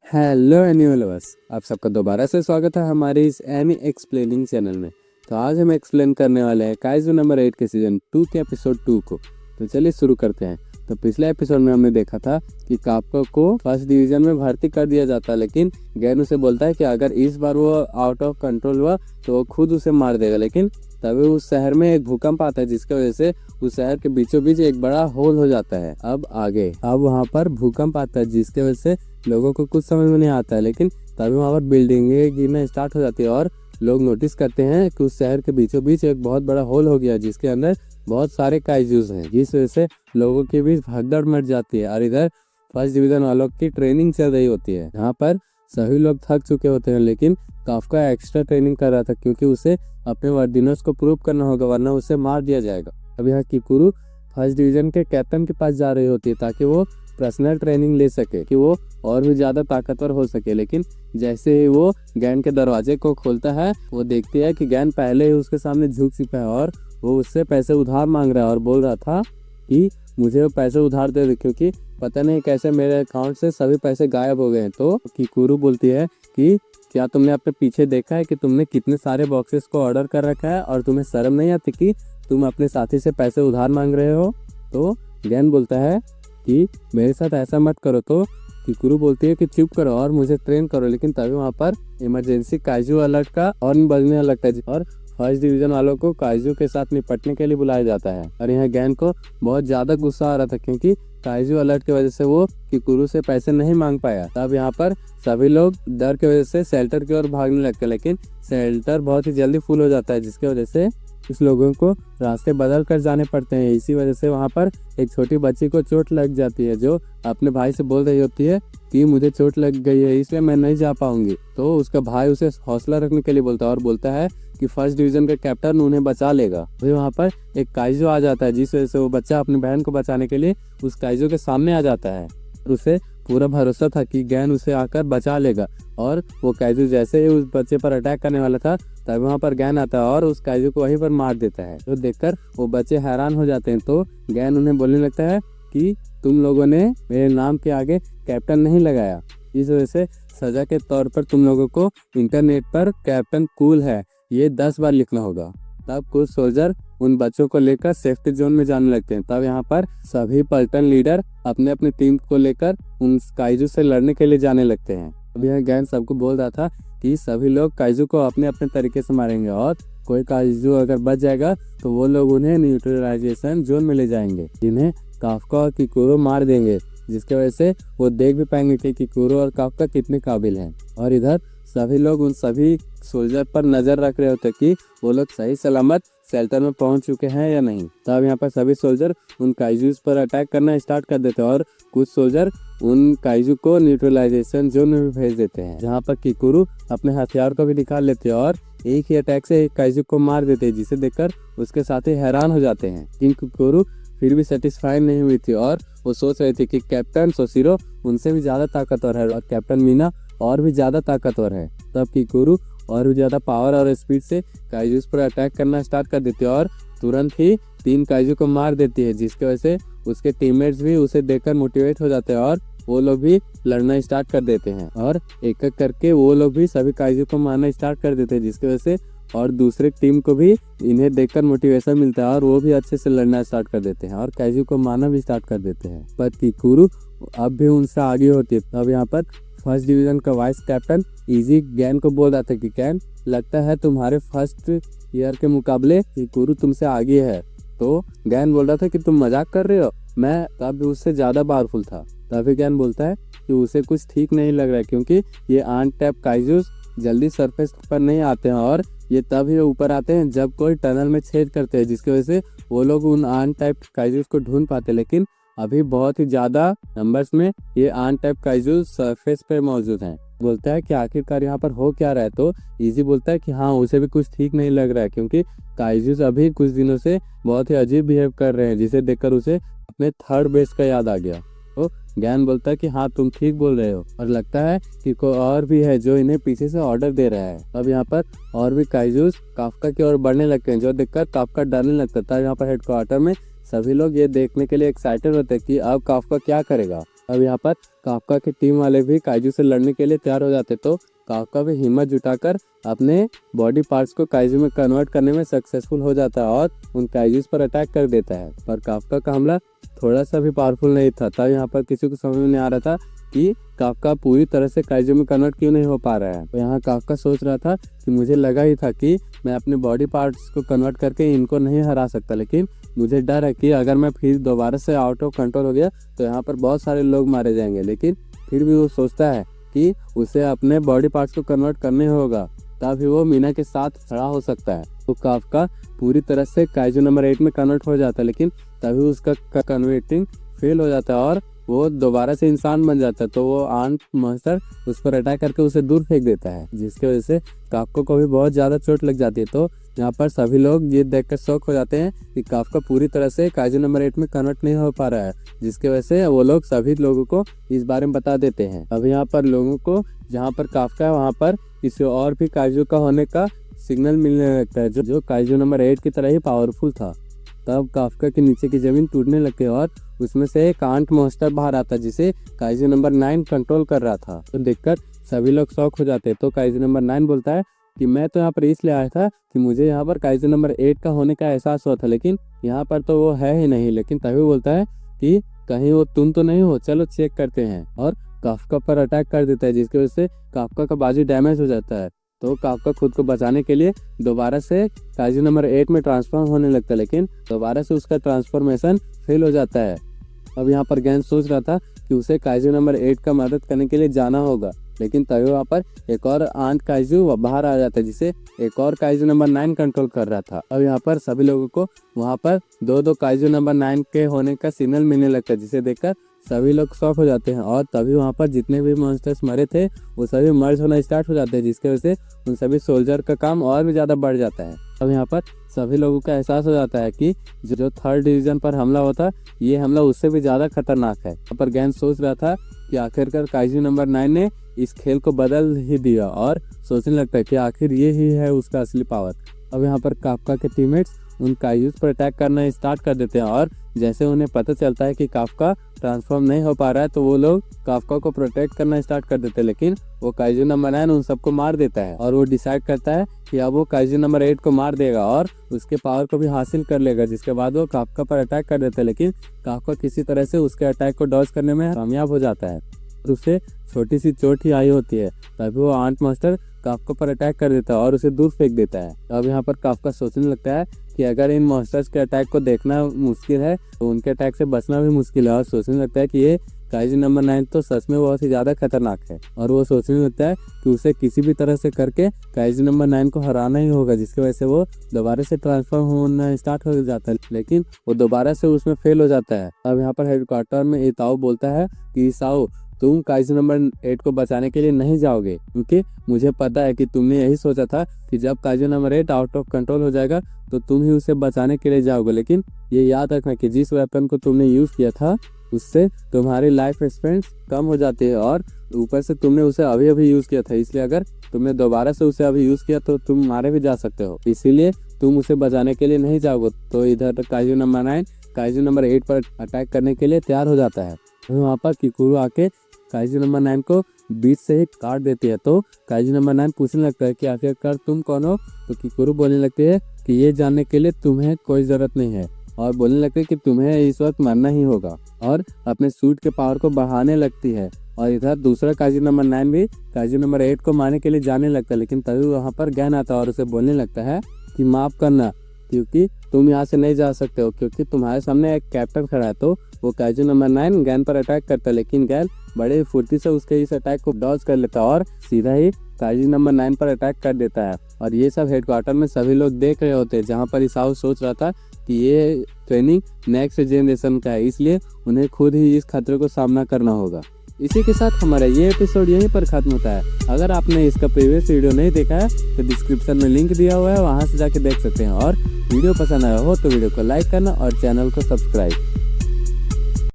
Hello animal, आप सबका दोबारा से स्वागत है हमारे इस एनी एक्सप्लेनिंग चैनल में। तो आज हम एक्सप्लेन करने वाले हैं काइजू नंबर 8 के सीजन 2 के एपिसोड 2 को। तो चलिए शुरू करते हैं। तो पिछले एपिसोड में हमने देखा था कि काप्का को फर्स्ट डिवीजन में भर्ती कर दिया जाता है, लेकिन गैन उसे बोलता है कि अगर इस बार वो आउट ऑफ कंट्रोल हुआ तो वो खुद उसे मार देगा। लेकिन तभी उस शहर में एक भूकंप आता है, जिसकी वजह से उस शहर के बीचों बीच एक बड़ा होल हो जाता है। अब वहाँ पर भूकंप आता है, जिसकी वजह से लोगों को कुछ समझ में नहीं आता है। लेकिन तभी वहाँ पर बिल्डिंगें गिरना स्टार्ट हो जाती है और लोग नोटिस करते हैं कि उस शहर के बीचों बीच एक बहुत बड़ा होल हो गया, जिसके अंदर बहुत सारे काइजूस हैं, जिस वजह से लोगों के बीच भगदड़ मच जाती है। और इधर फर्स्ट डिवीजन वालों की ट्रेनिंग चल रही होती है, जहाँ पर सभी लोग थक चुके होते हैं। लेकिन काफ्का एक्स्ट्रा ट्रेनिंग कर रहा था, क्योंकि उसे अपने वर्डिनर्स को प्रूव करना होगा, वरना उसे मार दिया जाएगा। अब यहाँ किकुरु फर्स्ट डिवीजन के कैप्टन के पास जा रही होती है, ताकि वो पर्सनल ट्रेनिंग ले सके कि वो और भी ज़्यादा ताकतवर हो सके। लेकिन जैसे ही वो गैन के दरवाजे को खोलता है, वो देखती है कि गैन पहले ही उसके सामने झुक चुका है और वो उससे पैसे उधार मांग रहा है और बोल रहा था कि मुझे वो पैसे उधार दे दे, क्योंकि पता नहीं कैसे मेरे अकाउंट से सभी पैसे गायब हो गए हैं। तो किकुरु बोलती है कि क्या तुमने अपने पीछे देखा है कि तुमने कितने सारे बॉक्सेस को ऑर्डर कर रखा है और तुम्हें शर्म नहीं आती कि तुम अपने साथी से पैसे उधार मांग रहे हो। तो गैन बोलता है कि मेरे साथ ऐसा मत करो। तो किकुरु बोलती है कि चुप करो और मुझे ट्रेन करो। लेकिन तभी वहाँ पर इमरजेंसी काइजू अलर्ट का हॉर्न बजने लगता है और फर्स्ट डिवीजन वालों को काइजू के साथ निपटने के लिए बुलाया जाता है। और यहाँ गैन को बहुत ज्यादा गुस्सा आ रहा था, क्योंकि काइजू अलर्ट की वजह से वो किकुरु से पैसे नहीं मांग पाया। तब यहाँ पर सभी लोग डर की वजह से शेल्टर की ओर भागने लगते हैं, लेकिन शेल्टर बहुत ही जल्दी फुल हो जाता है, जिसकी वजह से कुछ लोगों को रास्ते बदल कर जाने पड़ते हैं। इसी वजह से वहाँ पर एक छोटी बच्ची को चोट लग जाती है, जो अपने भाई से बोल रही होती है कि मुझे चोट लग गई है, इसलिए मैं नहीं जा पाऊंगी। तो उसका भाई उसे हौसला रखने के लिए बोलता है और बोलता है कि फर्स्ट डिवीजन का कैप्टन उन्हें बचा लेगा। फिर वहाँ पर एक काइजू आ जाता है, जिस वजह से वो बच्चा अपनी बहन को बचाने के लिए उस काइजू के सामने आ जाता है। उसे पूरा भरोसा था कि गैन उसे आकर बचा लेगा। और वो काइजू जैसे ही उस बच्चे पर अटैक करने वाला था, तब वहाँ पर गैन आता है और उस काइजू को वहीं पर मार देता है। तो देखकर वो बच्चे हैरान हो जाते हैं। तो गैन उन्हें बोलने लगता है कि तुम लोगों ने मेरे नाम के आगे कैप्टन नहीं लगाया, इस वजह से सजा के तौर पर तुम लोगों को इंटरनेट पर कैप्टन कूल है ये 10 बार लिखना होगा। तब कुछ सोल्जर उन बच्चों को लेकर सेफ्टी जोन में जाने लगते हैं। तब यहाँ पर सभी पलटन लीडर अपने अपने टीम को लेकर उन काइजू से लड़ने के लिए जाने लगते हैं। अब यह गैन सबको बोल रहा था कि सभी लोग काइजू को अपने अपने तरीके से मारेंगे और कोई काइजू अगर बच जाएगा तो वो लोग उन्हें न्यूट्रलाइजेशन जोन में ले जाएंगे, जिन्हें काफ्का और किकुरु मार देंगे, जिसके वजह से वो देख भी पाएंगे कि किकुरु और काफ्का कितने काबिल हैं। और इधर सभी लोग उन सभी सोल्जर पर नजर रख रहे होते कि वो लोग सही सलामत शेल्टर में पहुंच चुके हैं या नहीं। तब यहाँ पर सभी सोल्जर उन काइजूस पर अटैक करना स्टार्ट कर देते हैं और कुछ सोल्जर उन काइजू को न्यूट्रलाइजेशन जोन में भी भेज देते हैं, जहाँ पर किकुरु अपने हथियार को भी निकाल लेते हैं और एक ही अटैक से एक काइजू को मार देते हैं, जिसे देखकर उसके साथी हैरान हो जाते हैं। लेकिन किकुरु फिर भी सेटिस्फाई नहीं हुई थी और वो सोच रही थी कि कैप्टन सोशिरो उनसे भी ज्यादा ताकतवर है और कैप्टन मीना और भी ज्यादा ताकतवर है। तब किकुरु और भी ज्यादा पावर और स्पीड से काइजूस पर अटैक करना स्टार्ट कर देती है और तुरंत ही 3 काइजू को मार देती है, जिसकी वजह से उसके टीममेट्स भी उसे देखकर मोटिवेट हो जाते हैं और वो लोग भी लड़ना स्टार्ट कर देते हैं। और एक एक करके वो लोग भी सभी काइजू को मारना स्टार्ट कर देते हैं, जिसकी वजह से और दूसरे टीम को भी इन्हें देखकर मोटिवेशन मिलता है और वो भी अच्छे से लड़ना स्टार्ट कर देते हैं और काइजू को मारना भी स्टार्ट कर देते हैं। पर किकुरु अब भी उनसे आगे होती है। तब यहाँ पर फर्स्ट डिवीजन का वाइस कैप्टन इजी गैन को बोल रहा था कि गैन, लगता है तुम्हारे फर्स्ट ईयर के मुकाबले किकुरु तुमसे आगे है। तो गैन बोल रहा था कि तुम मजाक कर रहे हो, मैं तब उससे ज्यादा पावरफुल था। तभी गैन बोलता है कि उसे कुछ ठीक नहीं लग रहा है, क्योंकि ये अनटैप काइजूस जल्दी सरफेस पर नहीं आते हैं और ये तब ही ऊपर आते हैं जब कोई टनल में छेद करते हैं, जिसकी वजह से वो लोग उन अनटैप काइजूस को ढूंढ पाते। लेकिन अभी बहुत ही ज्यादा नंबर्स में ये अनटैप काइजूस सरफेस पे मौजूद हैं। बोलता है कि आखिरकार यहाँ पर हो क्या रहा है। तो इजी बोलता है कि हाँ, उसे भी कुछ ठीक नहीं लग रहा है, क्योंकि काइजूस अभी कुछ दिनों से बहुत ही अजीब बिहेव कर रहे हैं, जिसे देखकर उसे अपने थर्ड बेस का याद आ गया। तो ज्ञान बोलता है कि हाँ, तुम ठीक बोल रहे हो और लगता है कि कोई और भी है जो इन्हें पीछे से ऑर्डर दे रहा है। अब यहाँ पर और भी काइजूस काफ्का की ओर बढ़ने लगते हैं, जो देखकर काफ्का डरने लगता है। यहाँ पर हेडक्वार्टर में सभी लोग ये देखने के लिए एक्साइटेड होते हैं कि अब काफ्का क्या करेगा। अब यहाँ पर काफका की टीम वाले भी काइजू से लड़ने के लिए तैयार हो जाते, तो काफका भी हिम्मत जुटाकर अपने बॉडी पार्ट्स को काइजू में कन्वर्ट करने में सक्सेसफुल हो जाता है और उन काइजूस पर अटैक कर देता है। पर काफका का हमला थोड़ा सा भी पावरफुल नहीं था, तब यहाँ पर किसी को समझ में नहीं आ रहा था कि काफका पूरी तरह से काइजू में कन्वर्ट क्यों नहीं हो पा रहा है। तो यहाँ काफका सोच रहा था कि मुझे लगा ही था कि मैं अपने बॉडी पार्ट्स को कन्वर्ट करके इनको नहीं हरा सकता, लेकिन मुझे डर है कि अगर मैं फिर दोबारा से आउट ऑफ कंट्रोल हो गया तो यहाँ पर बहुत सारे लोग मारे जाएंगे। लेकिन फिर भी वो सोचता है कि उसे अपने बॉडी पार्ट्स को कन्वर्ट करने होगा, तभी वो मीना के साथ खड़ा हो सकता है। तो काफका पूरी तरह से काइजू नंबर 8 में कन्वर्ट हो जाता है, लेकिन तभी उसका कन्वर्टिंग फेल हो जाता है और वो दोबारा से इंसान बन जाता है। तो वो आंट मॉन्स्टर उस पर अटैक करके उसे दूर फेंक देता है, जिसकी वजह से काफका को भी बहुत ज़्यादा चोट लग जाती है। तो यहाँ पर सभी लोग ये देखकर शॉक हो जाते हैं कि काफका पूरी तरह से काइजू नंबर 8 में कन्वर्ट नहीं हो पा रहा है, जिसकी वजह से वो लोग सभी लोगों को इस बारे में बता देते हैं। अब यहाँ पर लोगों को जहाँ पर काफका है वहाँ पर किसी और भी काइजू का होने का सिग्नल मिलने लगता है, जो काइजू नंबर 8 की तरह ही पावरफुल था। तब काफका के नीचे की जमीन टूटने लगती है और उसमें से एक आंट मॉन्स्टर बाहर आता है, जिसे काइजू नंबर 9 कंट्रोल कर रहा था। तो देखकर सभी लोग शॉक हो जाते हैं। तो काइजू नंबर 9 बोलता है कि मैं तो यहाँ पर इसलिए आया था कि मुझे यहाँ पर काइजू नंबर 8 का होने का एहसास हुआ था, लेकिन यहाँ पर तो वो है ही नहीं। लेकिन तभी बोलता है कि कहीं वो तुम तो नहीं हो, चलो चेक करते हैं, और काफका पर अटैक कर देता है, जिसकी वजह से काफका का बाजू डैमेज हो जाता है। तो काफका खुद को बचाने के लिए दोबारा से काइजू नंबर 8 में ट्रांसफॉर्म होने लगता है, लेकिन दोबारा से उसका ट्रांसफॉर्मेशन फेल हो जाता है। अब यहाँ पर गैन सोच रहा था कि उसे काइजू नंबर 8 का मदद करने के लिए जाना होगा, लेकिन तभी वहाँ पर एक और आंट काइजू बाहर आ जाता है, जिसे एक और काइजू नंबर 9 कंट्रोल कर रहा था। अब यहाँ पर सभी लोगों को वहाँ पर दो काइजू नंबर 9 के होने का सिग्नल मिलने लगता है, जिसे देखकर सभी लोग शॉक हो जाते हैं। और तभी वहाँ पर जितने भी मॉन्स्टर्स मरे थे वो सभी मर्ज होना स्टार्ट हो जाते हैं, जिसकी वजह से उन सभी सोल्जर का काम और भी ज़्यादा बढ़ जाता है। अब यहाँ पर सभी लोगों का एहसास हो जाता है कि जो 3rd डिवीजन पर हमला होता ये हमला उससे भी ज़्यादा खतरनाक है। यहाँ पर गैन सोच रहा था कि आखिरकार काइजू नंबर 9 ने इस खेल को बदल ही दिया और सोचने लगता है कि आखिर ये ही है उसका असली पावर। अब यहाँ पर काफका के टीममेट्स उन काइजूस पर अटैक करना स्टार्ट कर देते हैं, और जैसे उन्हें पता चलता है कि काफका ट्रांसफॉर्म नहीं हो पा रहा है तो वो लोग काफका को प्रोटेक्ट करना स्टार्ट कर देते हैं। लेकिन वो काइजू नंबर 9 उन सबको मार देता है और वो डिसाइड करता है कि अब वो काइजू नंबर 8 को मार देगा और उसके पावर को भी हासिल कर लेगा, जिसके बाद वो काफका पर अटैक कर देता है। लेकिन काफका किसी तरह से उसके अटैक को डॉज करने में कामयाब हो जाता है और उसे छोटी सी चोट ही आई होती है। तभी वो आंट मास्टर काफका पर अटैक कर देता है और उसे दूर फेंक देता है। अब यहाँ पर काफका सोचने लगता है कि अगर इन मॉन्स्टर्स के अटैक को देखना मुश्किल है तो उनके अटैक से बचना भी मुश्किल है, और सोचने लगता है कि ये काइजू नंबर 9 तो सच में बहुत ही ज़्यादा खतरनाक है। और वो सोचने लगता है कि उसे किसी भी तरह से करके काइजू नंबर 9 को हराना ही होगा, जिसकी वजह से वो दोबारा से ट्रांसफॉर्म होना स्टार्ट हो जाता है, लेकिन वो दोबारा से उसमें फेल हो जाता है। अब यहाँ पर हेडक्वार्टर में इताओ बोलता है कि इसाओ तुम काइजू नंबर 8 को बचाने के लिए नहीं जाओगे, क्योंकि मुझे पता है कि तुमने यही सोचा था कि जब kaiju number 8 out of control हो जाएगा तो तुम ही उसे बचाने के लिए जाओगे। लेकिन ये याद रखना कि जिस वेपन को तुमने यूज़ किया था उससे तुम्हारी लाइफ एक्सपेंस कम हो जाती है, और ऊपर से तुमने उसे अभी अभी यूज़ किया था, इसलिए अगर तुमने दोबारा से उसे अभी यूज़ किया तो तुम मारे भी जा सकते हो, इसीलिए तुम उसे बचाने के लिए नहीं जाओगे। तो इधर काइजू नंबर 9 काइजू नंबर 8 पर अटैक करने के लिए तैयार हो जाता है। वहाँ पर किकुरु आके काइजू नंबर 9 को बीच से ही काट देती है। तो काइजू नंबर 9 पूछने लगता है कि आखिरकार तुम कौन हो। तो किकुरु बोलने लगती है कि ये जानने के लिए तुम्हें कोई ज़रूरत नहीं है, और बोलने लगती है कि तुम्हें इस वक्त मरना ही होगा, और अपने सूट के पावर को बढ़ाने लगती है। और इधर दूसरा काइजू नंबर 9 भी काइजू नंबर 8 को मारने के लिए जाने लगता है, लेकिन तभी वहाँ पर गैन आता है और उसे बोलने लगता है कि माफ़ करना, क्योंकि तुम यहाँ से नहीं जा सकते हो, क्योंकि तुम्हारे सामने एक कैप्टन खड़ा है। तो वो काइजू नंबर 9 गैन पर अटैक करता है, लेकिन गैन बड़े फुर्ती से उसके इस अटैक को डॉज कर लेता है और सीधा ही काइजू नंबर 9 पर अटैक कर देता है। और ये सब हेडक्वार्टर में सभी लोग देख रहे होते हैं, जहाँ पर इसाओ सोच रहा था कि ये ट्रेनिंग नेक्स्ट जनरेशन का है, इसलिए उन्हें खुद ही इस खतरे को सामना करना होगा। इसी के साथ हमारा ये एपिसोड यहीं पर खत्म होता है। अगर आपने इसका प्रीवियस वीडियो नहीं देखा है तो डिस्क्रिप्शन में लिंक दिया हुआ है, वहां से जाके देख सकते हैं। और वीडियो पसंद आया हो तो वीडियो को लाइक करना और चैनल को सब्सक्राइब।